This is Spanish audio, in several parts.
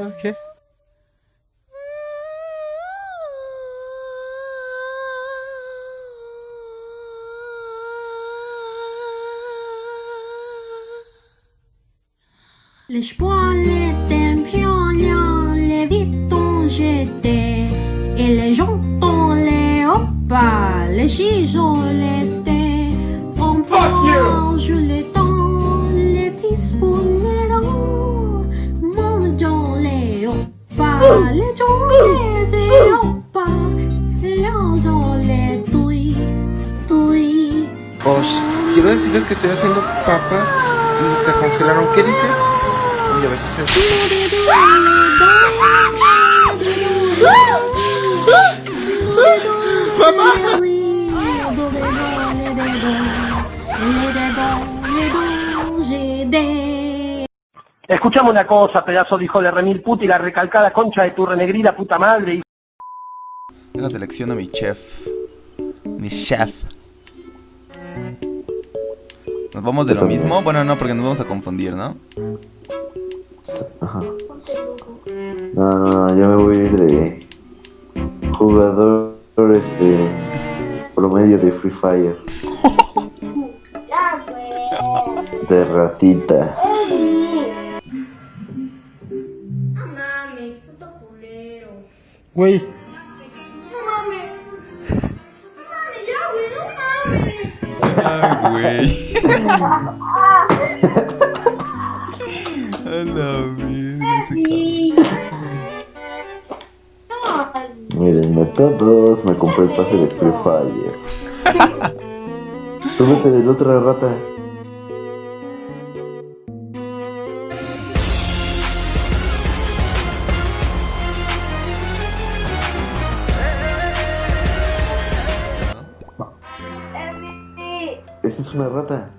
Ok. L'espoir, les tempionia, les vitons j'étais, et les jantons, les opas, les chisons, les thés, on mange les temps, les disponents, mon dans les opas, les dons, les opas, les tui, tui. Osh, quiero decirles que estoy haciendo papas y se congelaron. ¿Qué dices? Voy a ver si se... Escuchame una cosa, pedazo de hijo de remil puta y la recalcada concha de tu renegrida puta madre. Y... Deja selecciono a mi chef. Mi chef. ¿Nos vamos de lo mismo? Bueno, no, porque nos vamos a confundir, ¿no? Ajá. No, yo me voy a ir de jugador promedio de Free Fire. Ya, güey. De ratita. No mames, puto culero. Güey, No mames. No mames, ya, güey, no mames. Ah, güey. A la mierda, ese Sí. Mírenme todos, me compré el pase de Free Fire. Súbete del otra rata. Esa es una rata.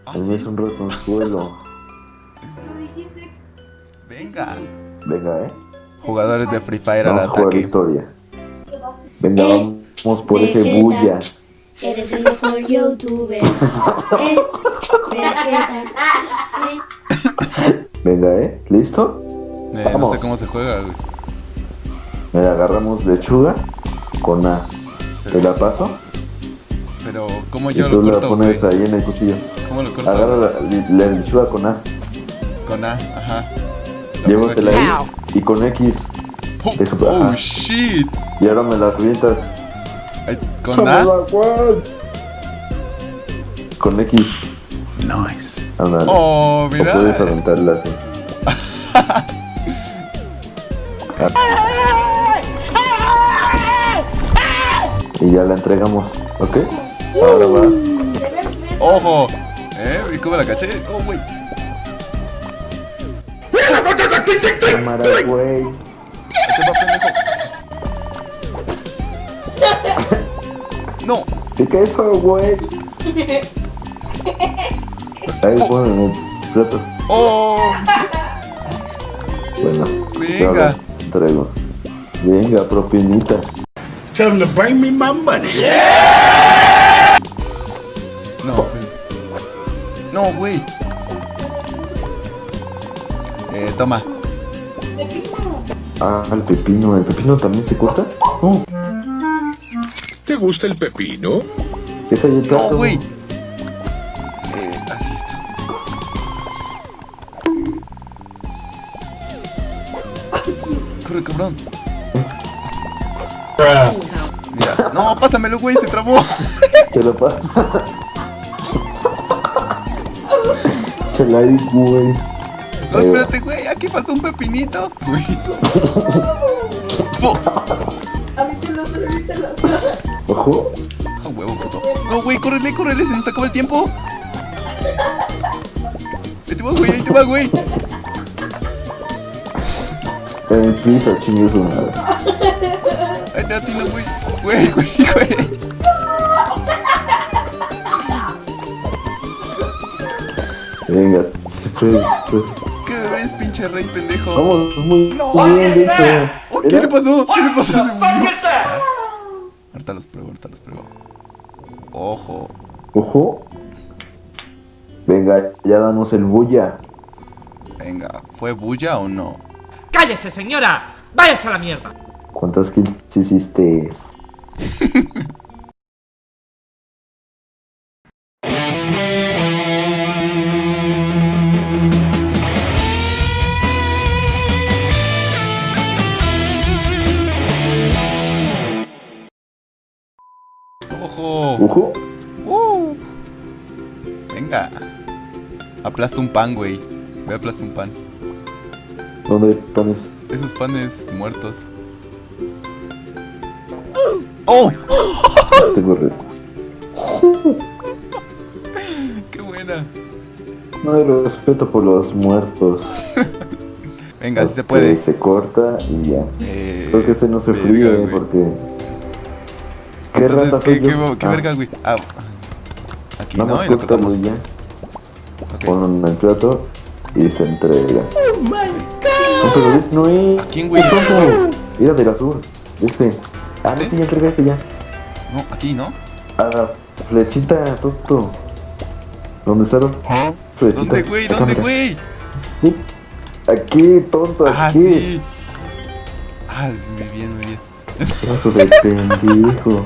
¿Ah, El mío sí? es un ratonzuelo. Lo dijiste. Venga. Venga, Jugadores de Free Fire al vamos a jugar la ataque. historia. Venga, vamos por ese Vegeta. bulla. Eres el mejor youtuber. Vegeta. Venga, ¿listo? No Vamos. sé cómo se juega, güey. Mira, agarramos lechuga con A. ¿Te la paso? Pero, ¿cómo Y yo tú lo la corto, güey? pones ahí en el cuchillo. ¿Cómo lo corto? Agarra la lechuga con A. Con A, ajá. La Llévatela pongo ahí. Y con X. aquí. Eso, Oh, ajá. shit. Y ahora me la revientas. Ay, ¿con A? Con X. Nice. Ándale. Oh, O mira. puedes aventarla así. Y ya la entregamos, ¿ok? Ahora va. ¡Ojo! ¿Y cómo la caché? ¡Oh, güey! Cámara, güey. ¿Qué va, pendejo? ¡No! ¿Qué es eso, güey? Ahí ponen el plato. ¡Oh! Bueno, Venga. ahora entrego. Venga, propinita. Tell them to bring me my money. No, no, güey. Toma. Ah, el pepino. ¿El pepino también se corta? No, ¿Te gusta el pepino? esa ya está. No, güey. Así está. Corre, cabrón. Mira. No, pásamelo, güey, se trabó. Te lo paso. Échala ahí, güey. No, espérate, güey, aquí falta un pepinito. Güey. Po. Ojo. Ah, huevo, puto. No, güey, córrele, córrele, se nos acaba el tiempo. Ahí te va, güey, ahí te va, güey. En el piso, chingue su madre. Ahí te atino, güey. Güey, güey, güey. Venga, se fue. ¿Qué ves, pinche rey pendejo? Vamos, muy No, bien, de hecho. Oh, ¿qué le pasó? ¿Qué le pasó? Se murió. Ahorita los pruebo, ahorita los pruebo. Ojo. Ojo. Venga, ya damos el bulla. Venga, ¿fue bulla o no? ¡Cállese, señora! ¡Váyase a la mierda! ¿Cuántas kills hiciste? ¡Ojo! Venga. Aplasta un pan, güey. Ve, aplasta un pan. ¿Dónde hay panes? Esos panes muertos. ¡Oh! Tengo red. ¡Qué buena! No hay respeto por los muertos. Venga, si se puede. Se corta y ya. Creo que este no se verga, fríe güey. porque... ¿Qué Entonces, rata ¿qué, soy yo? qué verga, güey? Ah, aquí Nada no, más y lo córtalo cortamos. y ya. Ok. Ponlo en el plato y se entrega. ¡Oh, my God! No, pero no es... ¿A quién, güey? Era del azul. Este. Ah, ¿Este? no, sí, ya entrega ese ya. No, aquí, ¿no? A la flechita, tonto. ¿Dónde está? Flechita. ¿Dónde, güey? Acá, ¿Dónde, mira. güey? Aquí, tonto, Ah, aquí. sí. Ah, muy bien, muy bien. Pedazo de pendejo.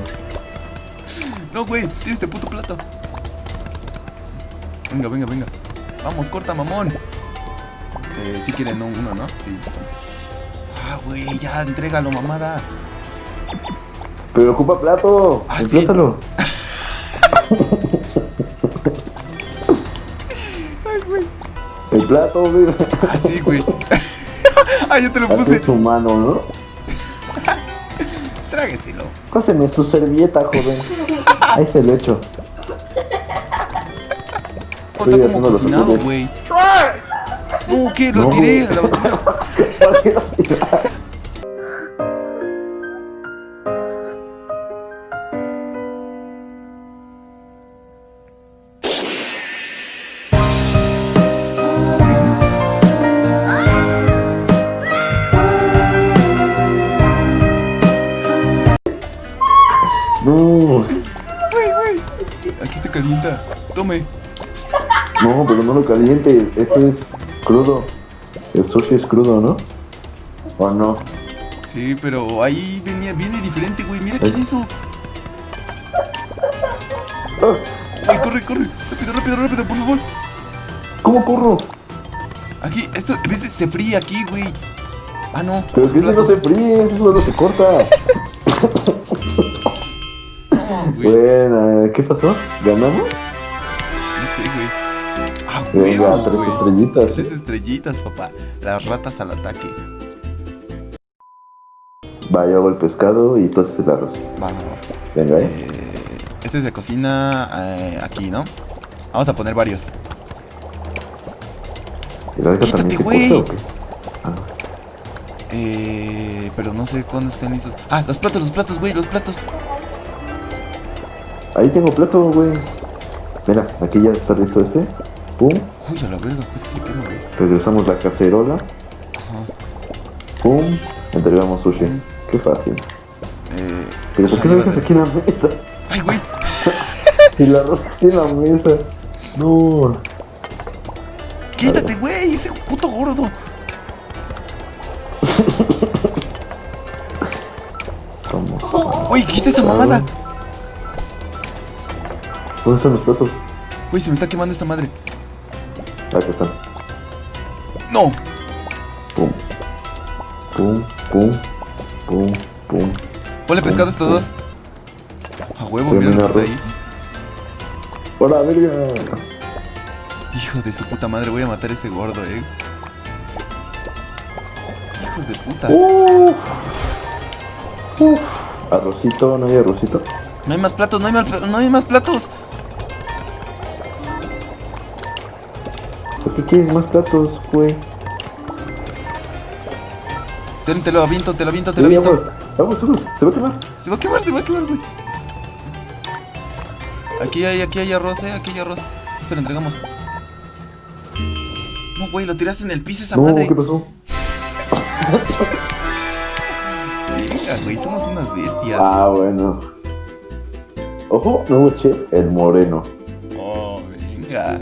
No, güey, tiene este puto plato. Venga, venga, venga. Vamos, corta, mamón. Si quieren uno, ¿no? Sí. Ah, güey, ya, entrégalo, mamada. Pero ocupa plato. Ah, sí. Emplátalo. Ay, güey. El plato, güey. Ah, sí, güey. Ah, yo te lo Así puse. es su mano, ¿no? Trágueselo. Páseme su servilleta, joven. Ahí se lo echo. Está Estoy como haciendo los cocinado, azules. güey. No, ¿qué? Lo No, tiré güey. a la basura. ¿Por qué lo tiras? No, Güey, güey. Aquí se calienta. Tome. no, pero no lo caliente. Esto es crudo. El sushi es crudo, ¿no? ¿O no? Sí, pero ahí viene diferente, güey. Mira qué es eso. Ah, Güey, corre, corre. Rápido, rápido, rápido, por favor. ¿cómo corro? Aquí, esto, ¿ves? Se fría aquí, güey. Ah, no. Pero son que no platos. se fríe, eso solo se corta. No, güey. Buena, ¿qué pasó? ¿Ganamos? No sé, güey. Ah, Venga, huevo, 3 güey. estrellitas. 3 estrellitas, papá. Las ratas al ataque. Va, yo hago el pescado y tú haces el arroz. Va, va, va. Venga, Este se cocina aquí, ¿no? Vamos a poner varios. ¿Y la otra Quítate, también se güey. corta o qué? Ah, no. Pero no sé cuándo estén listos. Ah, los platos, güey, los platos. Ahí tengo plato, güey. Mira, aquí ya está listo este. Pum, Uy, a la verga, que se quema, güey. regresamos la cacerola. Ajá. Pum, entregamos sushi. Mm. Qué fácil. Pero ¿por qué ahí lo va a dejas ser. aquí en la mesa? Ay, güey. Y la arroz aquí en la mesa. No. Quítate, güey, ese puto gordo. Vamos. Oye, quita esa mamada. ¿Dónde están los platos? Güey, se me está quemando esta madre. Acá están. No. Pum. Pum, pum, pum, pum. Ponle pescado a estos dos. A huevo, mira lo que pasa ahí. ¡Hola, verga! Hijo de su puta madre, voy a matar a ese gordo, Hijos de puta. Arrocito, ¿no hay arrocito? No hay más platos, no hay más platos. ¿Por qué quieres más platos, güey? Te lo aviento, te lo aviento. Vamos, se va a quemar. Se va a quemar, güey. Aquí hay arroz, aquí hay arroz. Esto lo entregamos. No, güey, lo tiraste en el piso esa No, madre. ¿qué pasó? Venga, güey, somos unas bestias. Ah, bueno. Ojo, nuevo chef, el moreno. Oh, venga.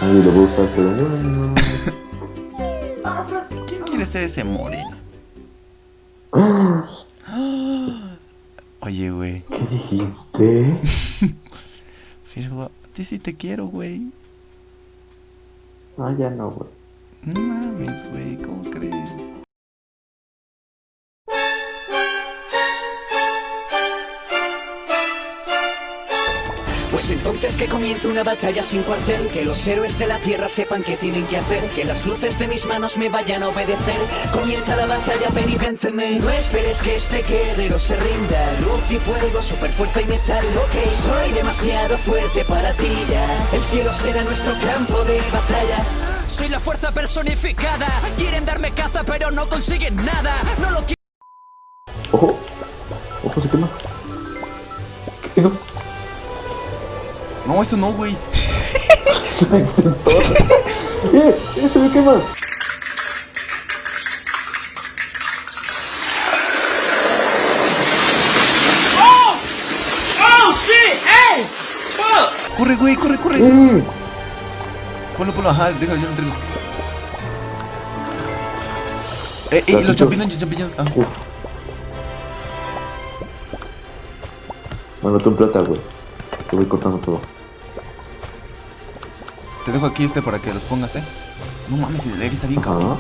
Nadie lo va a usar, pero bueno. Para la próxima. quieres ser ese moreno? Oye, güey. ¿Qué dijiste? Pero a ti sí te quiero, güey. Ah, ya no, güey. No mames, güey, ¿cómo crees? Pues entonces que comience una batalla sin cuartel, que los héroes de la tierra sepan qué tienen que hacer, que las luces de mis manos me vayan a obedecer. Comienza la batalla, ven y vénceme. No esperes que este guerrero se rinda. Luz y fuego, superfuerza y metal. Ok, soy demasiado fuerte para ti ya. El cielo será nuestro campo de batalla. Soy la fuerza personificada. Quieren darme caza pero no consiguen nada. No lo quiero. Ojo. Ojo, se quema. ¿Qué pedo? No, eso no, güey. Se me quema. Corre, güey, corre, corre. Ponlo, ponlo, ajá, déjalo, yo lo entrego. Los champiñones, ah. Bueno, tú en plata, güey. Te voy cortando todo. Te dejo aquí para que los pongas, No mames, el aire está bien cabrón.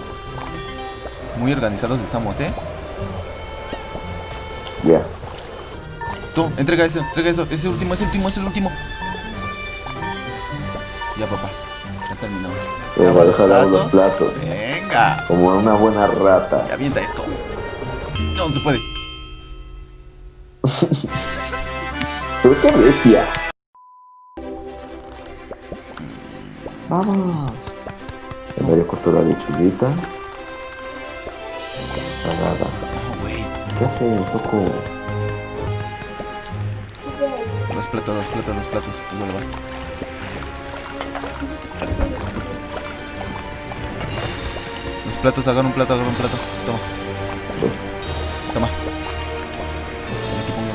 Muy organizados estamos, Ya. Tú, entrega eso, es el último. Ya, papá, ya terminamos. Va a dejar los platos. Venga. Como una buena rata. Ya avienta esto. No se puede. Pero qué bestia. Vamos. Ya me cortó la lechuguita. Salada. No, güey. ¿Qué haces, loco? Los platos. Los voy a lavar. Los platos, hagan un plato. Toma. Toma. Aquí pongo.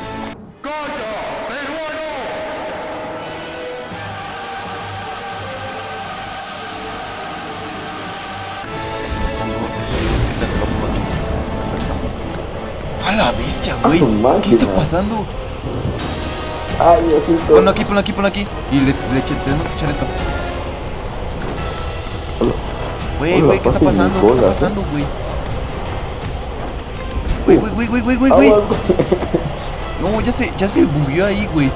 ¡A la bestia, güey! ¿Qué está pasando? Ay, Diosito. Ponlo aquí. Y tenemos que echar esto. Güey, ¿qué está pasando? Güey? Güey. No, ya se bugueó ahí, güey.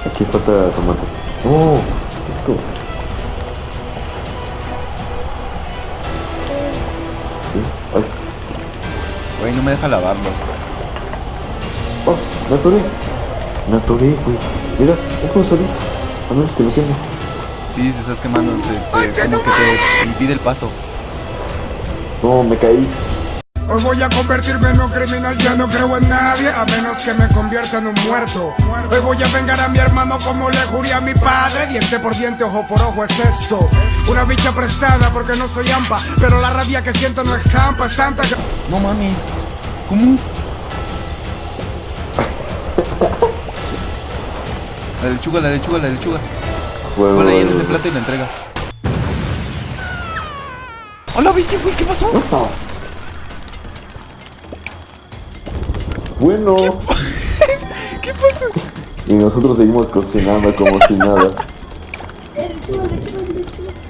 Aquí falta tomate. Oh, esto. Ay. Güey, no me deja lavarlos. Oh, me atoré, güey. Mira, no puedo salir. A menos que lo queme. Sí, te estás quemando, como que te impide el paso. No, me caí. Hoy voy a convertirme en un criminal, ya no creo en nadie, a menos que me convierta en un muerto. Hoy voy a vengar a mi hermano como le juré a mi padre, diente por diente, ojo por ojo es esto. Una bicha prestada porque no soy ampa, pero la rabia que siento no escampa, es tanta que... No mames, ¿cómo? La lechuga. Ponla ahí en ese plato y la entregas. ¡Hola, viste, güey! ¿Qué pasó? Bueno. ¿Qué pasó? Y nosotros seguimos cocinando como si nada.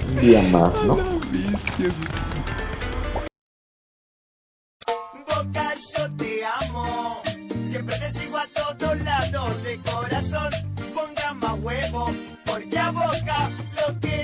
Un día más, ¿no? Boca, yo te amo. Siempre te sigo a todos lados de corazón. Ponga más huevo, porque a Boca lo quiero.